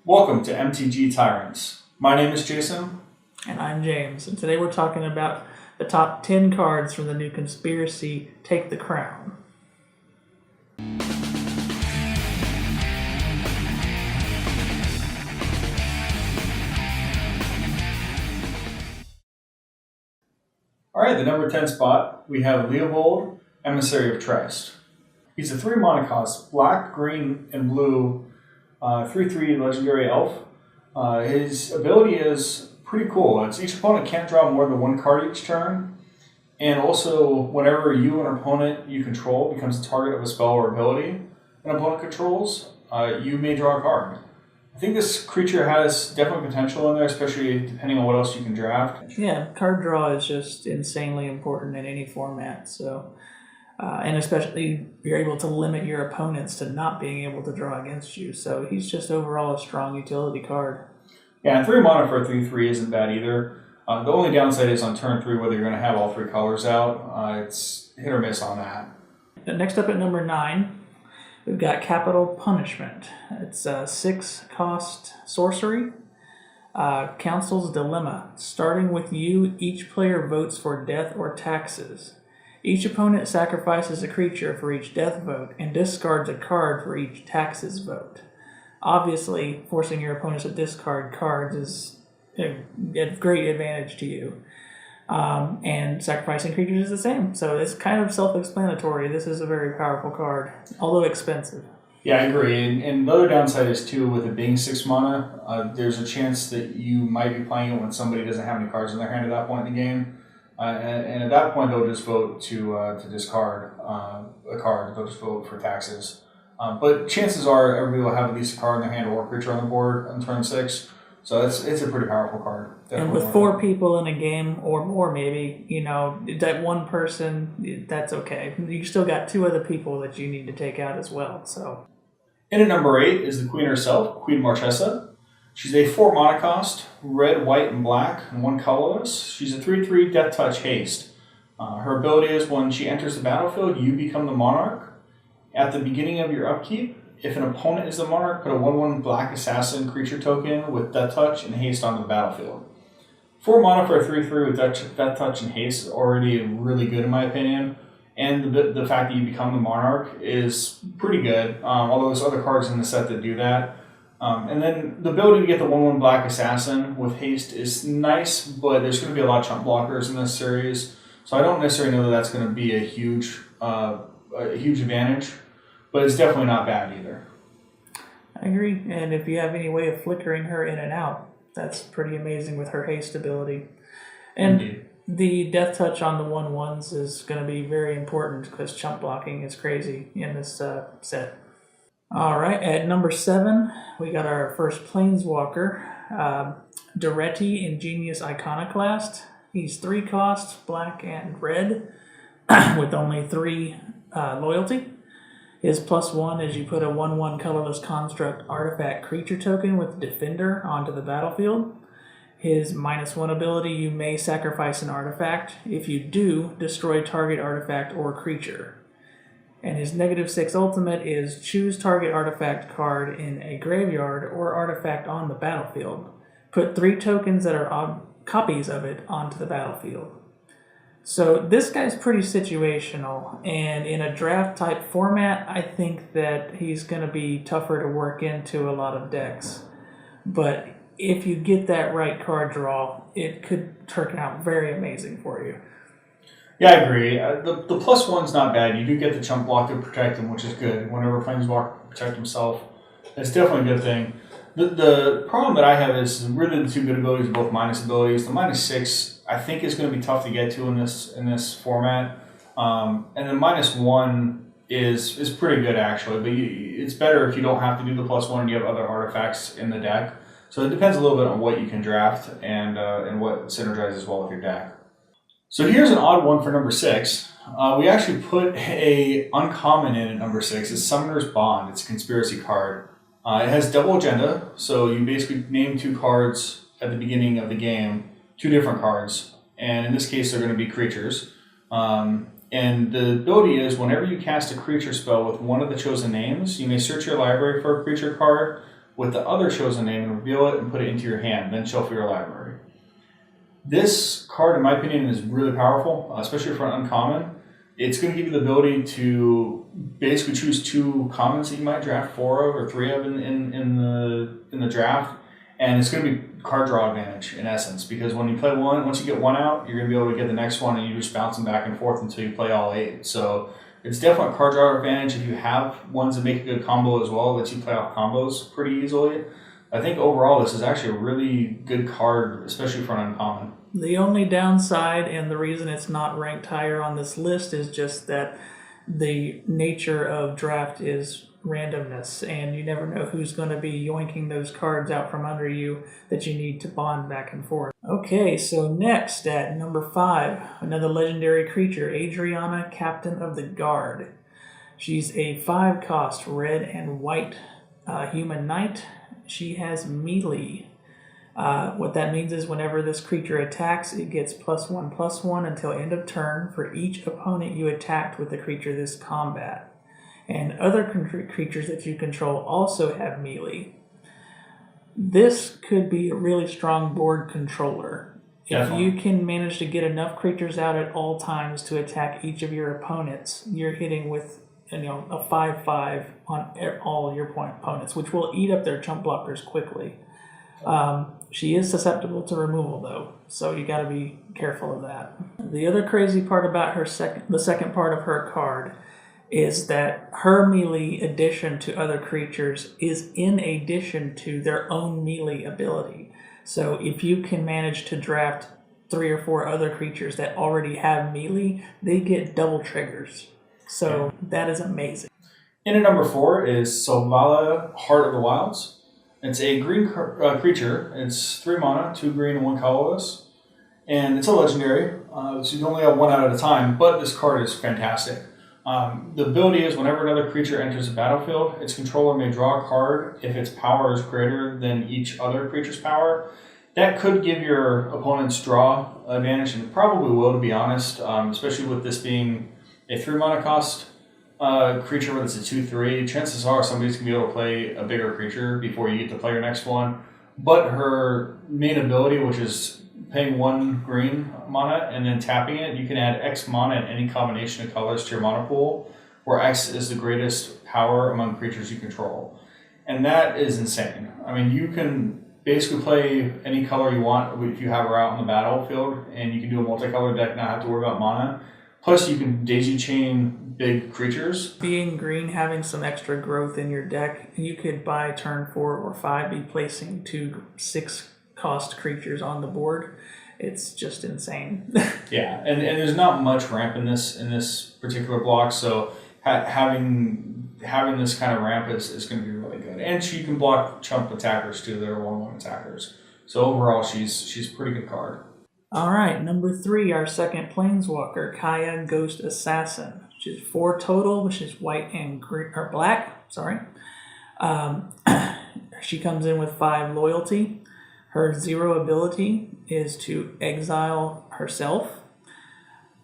Welcome to MTG Tyrants. My name is Jason. And I'm James, and today we're talking about the top 10 cards from the new Conspiracy Take the Crown. Alright, the number 10 spot, we have Leopold, Emissary of Trust. He's a 3 mana cost, black, green, and blue, 3/3 legendary elf. His ability is pretty cool. It's each opponent can't draw more than one card each turn, and also whenever you or an opponent you control becomes the target of a spell or ability an opponent controls, you may draw a card. I think this creature has definitely potential in there, especially depending on what else you can draft. Yeah, card draw is just insanely important in any format, so and especially you're able to limit your opponents to not being able to draw against you. So he's just overall a strong utility card. Yeah, and 3 mana for a 3/3 isn't bad either. The only downside is on turn 3 whether you're going to have all 3 colors out. It's hit or miss on that. Next up at number 9, we've got Capital Punishment. It's a 6-cost sorcery. Council's Dilemma. Starting with you, each player votes for death or taxes. Each opponent sacrifices a creature for each death vote and discards a card for each taxes vote. Obviously, forcing your opponents to discard cards is a great advantage to you. And sacrificing creatures is the same. So it's kind of self-explanatory. This is a very powerful card, although expensive. Yeah, I agree. And the other downside is, too, with it being 6 mana, there's a chance that you might be playing it when somebody doesn't have any cards in their hand at that point in the game. And at that point, they'll just vote to discard a card. They'll just vote for taxes. But chances are everybody will have at least a card in their hand or a creature on the board on turn 6. So it's a pretty powerful card. Definitely. And with 4 people in a game or more, maybe, that one person, that's okay. You still got 2 other people that you need to take out as well. So, in at number 8 is the Queen herself, Queen Marchesa. She's a 4 mana cost, red, white, and black, and 1 colorless. She's a 3/3 Death Touch Haste. Her ability is when she enters the battlefield, you become the monarch. At the beginning of your upkeep, if an opponent is the monarch, put a 1/1 black assassin creature token with Death Touch and Haste onto the battlefield. 4 mana for a 3/3 with Death Touch and Haste is already really good in my opinion. And the fact that you become the monarch is pretty good, although there's other cards in the set that do that. And then the ability to get the 1/1 black assassin with haste is nice, but there's going to be a lot of chump blockers in this series, so I don't necessarily know that that's going to be a huge advantage, but it's definitely not bad either. I agree, and if you have any way of flickering her in and out, that's pretty amazing with her haste ability. And indeed. The death touch on the 1/1s is going to be very important because chump blocking is crazy in this set. All right, at number 7, we got our first Planeswalker, Diretta, Ingenious Iconoclast. He's 3 costs, black and red, with only 3 loyalty. His +1 is you put a 1/1 colorless construct artifact creature token with Defender onto the battlefield. His -1 ability, you may sacrifice an artifact. If you do, destroy target artifact or creature. And his -6 ultimate is choose target artifact card in a graveyard or artifact on the battlefield. Put 3 tokens that are copies of it onto the battlefield. So this guy's pretty situational, and in a draft type format, I think that he's going to be tougher to work into a lot of decks. But if you get that right card draw, it could turn out very amazing for you. Yeah, I agree. The +1's not bad. You do get the chump block to protect him, which is good. Whenever Planeswalker can protect himself, it's definitely a good thing. The problem that I have is really the 2 good abilities are both minus abilities. The -6, I think, is going to be tough to get to in this format. And the -1 is pretty good, actually. But it's better if you don't have to do the +1 and you have other artifacts in the deck. So it depends a little bit on what you can draft and what synergizes well with your deck. So here's an odd one for number 6. We actually put a uncommon in at number 6. It's Summoner's Bond. It's a conspiracy card. It has double agenda, so you basically name 2 cards at the beginning of the game, 2 different cards, and in this case they're going to be creatures. And the ability is whenever you cast a creature spell with one of the chosen names, you may search your library for a creature card, with the other chosen name and reveal it and put it into your hand, then shuffle your library. This card, in my opinion, is really powerful, especially for an uncommon. It's going to give you the ability to basically choose 2 commons that you might draft 4 of or 3 of in the draft, and it's going to be card draw advantage in essence, because when you play one, once you get one out, you're going to be able to get the next one, and you just bounce them back and forth until you play all 8. So it's definitely a card draw advantage if you have ones that make a good combo as well, lets you play off combos pretty easily. I think overall this is actually a really good card, especially for an uncommon. The only downside, and the reason it's not ranked higher on this list, is just that the nature of draft is randomness, and you never know who's going to be yoinking those cards out from under you that you need to bond back and forth. Okay, so next at number 5, another legendary creature, Adriana, Captain of the Guard. She's a 5-cost red and white human knight. She has melee. What that means is whenever this creature attacks, it gets +1/+1 until end of turn for each opponent you attacked with the creature this combat. And other creatures that you control also have melee. This could be a really strong board controller. Definitely. If you can manage to get enough creatures out at all times to attack each of your opponents, you're hitting with a 5/5 on all your opponents, which will eat up their chump blockers quickly. She is susceptible to removal though, so you got to be careful of that. The other crazy part about the second part of her card is that her melee addition to other creatures is in addition to their own melee ability. So if you can manage to draft 3 or 4 other creatures that already have melee, they get double triggers. So that is amazing. In at number 4 is Selvala, Heart of the Wilds. It's a green creature. It's 3 mana, 2 green and 1 colorless. And it's a legendary, so you can only have 1 out at a time, but this card is fantastic. The ability is whenever another creature enters the battlefield, its controller may draw a card if its power is greater than each other creature's power. That could give your opponent's draw advantage, and probably will, to be honest, especially with this being a 3 mana cost creature where it's a 2/3. Chances are somebody's going to be able to play a bigger creature before you get to play your next one. But her main ability, which is paying 1 green mana and then tapping it, you can add X mana in any combination of colors to your mana pool, where X is the greatest power among creatures you control. And that is insane. I mean, you can basically play any color you want if you have her out on the battlefield, and you can do a multicolored deck, not have to worry about mana. Plus, you can daisy chain big creatures. Being green, having some extra growth in your deck, you could by turn 4 or 5 be placing 2 6-cost creatures on the board. It's just insane. Yeah, and there's not much ramp in this particular block, so having this kind of ramp is going to be really good. And she can block chump attackers too. They're 1/1 attackers. So overall, she's a pretty good card. All right, number 3, our second Planeswalker, Cayenne Ghost Assassin. She's 4 total, which is white and green, or black. Sorry. She comes in with 5 loyalty. Her 0 ability is to exile herself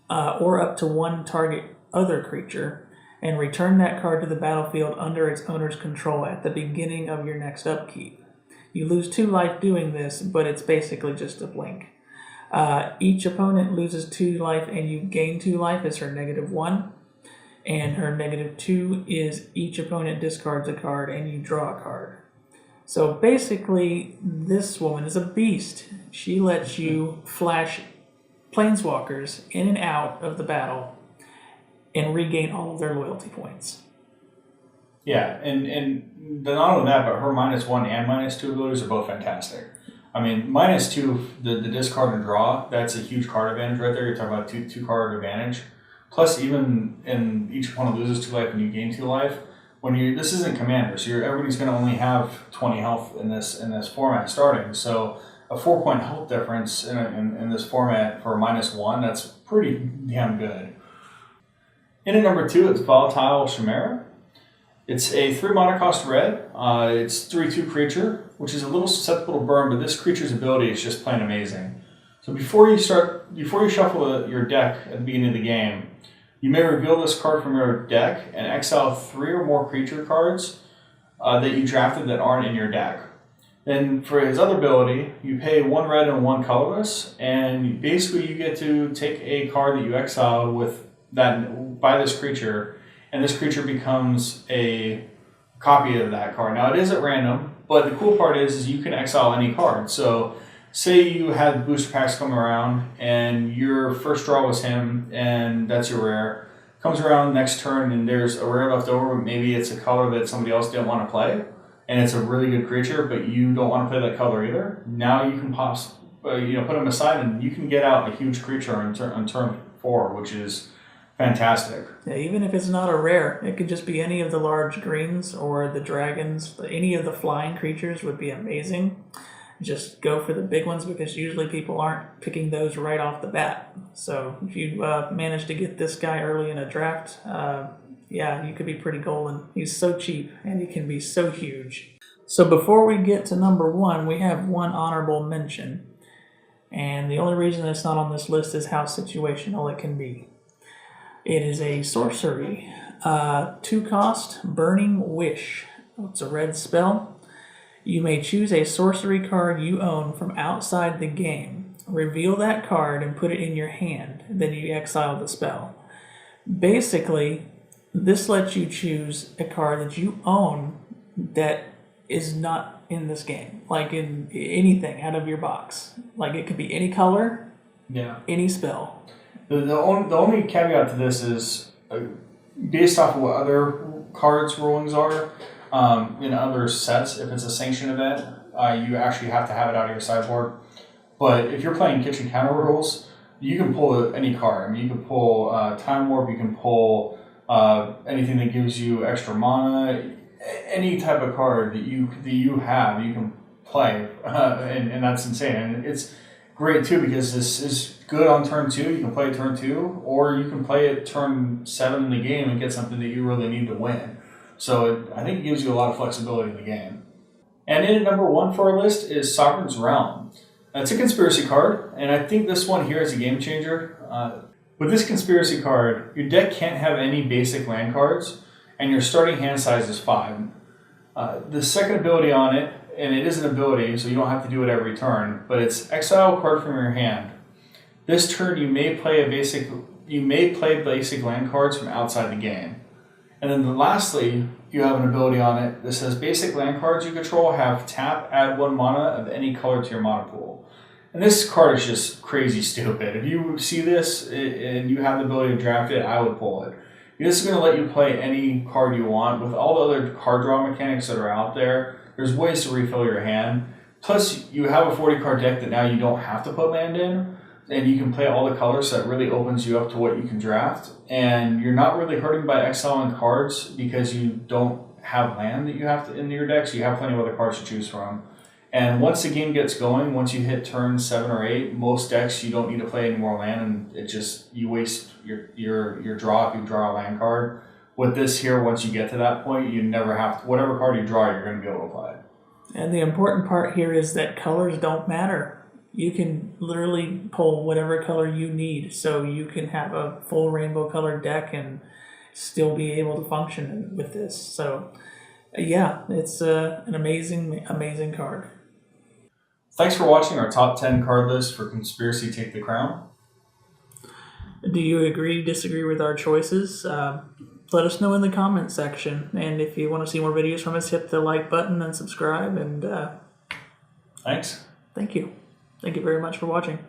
or up to 1 target other creature and return that card to the battlefield under its owner's control at the beginning of your next upkeep. You lose 2 life doing this, but it's basically just a blink. Each opponent loses 2 life and you gain 2 life is her -1. And her -2 is each opponent discards a card and you draw a card. So basically, this woman is a beast. She lets you flash planeswalkers in and out of the battle and regain all of their loyalty points. Yeah, and not only that, but her -1 and -2 abilities are both fantastic. I mean, -2, the discard and draw, that's a huge card advantage right there. You're talking about two card advantage. Plus, even in each opponent loses 2 life and you gain 2 life. This isn't Commander, so everybody's going to only have 20 health in this format starting. So a 4-point health difference in this format for a -1, that's pretty damn good. In at number 2, it's Volatile Chimera. It's a 3 mana cost red. It's 3/2 creature, which is a little susceptible to burn, but this creature's ability is just plain amazing. So before you shuffle your deck at the beginning of the game, you may reveal this card from your deck and exile 3 or more creature cards that you drafted that aren't in your deck. Then for his other ability, you pay 1 red and 1 colorless, and basically you get to take a card that you exiled with that by this creature, and this creature becomes a copy of that card. Now it is at random, but the cool part is you can exile any card. So say you had booster packs come around, and your first draw was him, and that's your rare. Comes around next turn, and there's a rare left over. Maybe it's a color that somebody else didn't want to play, and it's a really good creature, but you don't want to play that color either. Now you can put them aside, and you can get out a huge creature on turn 4, which is fantastic. Yeah, even if it's not a rare, it could just be any of the large greens or the dragons. Any of the flying creatures would be amazing. Just go for the big ones, because usually people aren't picking those right off the bat. So if you manage to get this guy early in a draft, yeah, you could be pretty golden. He's so cheap, and he can be so huge. So before we get to number 1, we have one honorable mention. And the only reason it's not on this list is how situational it can be. It is a sorcery. 2-cost, Burning Wish. It's a red spell. You may choose a sorcery card you own from outside the game. Reveal that card and put it in your hand. Then you exile the spell. Basically, this lets you choose a card that you own that is not in this game. Like in anything out of your box. Like it could be any color, any spell. The only caveat to this is based off of what other cards rulings are. In other sets, if it's a sanctioned event, you actually have to have it out of your sideboard. But if you're playing kitchen counter rules, you can pull any card. I mean, you can pull Time Warp, you can pull anything that gives you extra mana, any type of card that you have, you can play, and that's insane. And it's great too, because this is good on turn 2. You can play it turn 2, or you can play it turn 7 in the game and get something that you really need to win. So I think it gives you a lot of flexibility in the game. And in at number 1 for our list is Sovereign's Realm. It's a conspiracy card, and I think this one here is a game changer. With this conspiracy card, your deck can't have any basic land cards, and your starting hand size is 5. The second ability on it, and it is an ability, so you don't have to do it every turn, but it's exile a card from your hand. This turn you may play basic land cards from outside the game. And then lastly, you have an ability on it that says basic land cards you control have tap, add 1 mana of any color to your mana pool. And this card is just crazy stupid. If you see this and you have the ability to draft it, I would pull it. This is going to let you play any card you want. With all the other card draw mechanics that are out there, there's ways to refill your hand. Plus, you have a 40-card deck that now you don't have to put land in. And you can play all the colors, so that really opens you up to what you can draft. And you're not really hurting by exiling cards because you don't have land that you have to in your deck, so you have plenty of other cards to choose from. And once the game gets going, once you hit turn 7 or 8, most decks you don't need to play any more land, and it just you waste your draw if you draw a land card. With this here, once you get to that point, you never have to, whatever card you draw, you're going to be able to play. And the important part here is that colors don't matter. You can literally pull whatever color you need, so you can have a full rainbow colored deck and still be able to function with this. So yeah, it's an amazing card. Thanks for watching our top 10 card list for Conspiracy Take the Crown. Do you agree, disagree with our choices? Let us know in the comments section. And if you want to see more videos from us, hit the like button and subscribe. And thanks. Thank you. Thank you very much for watching.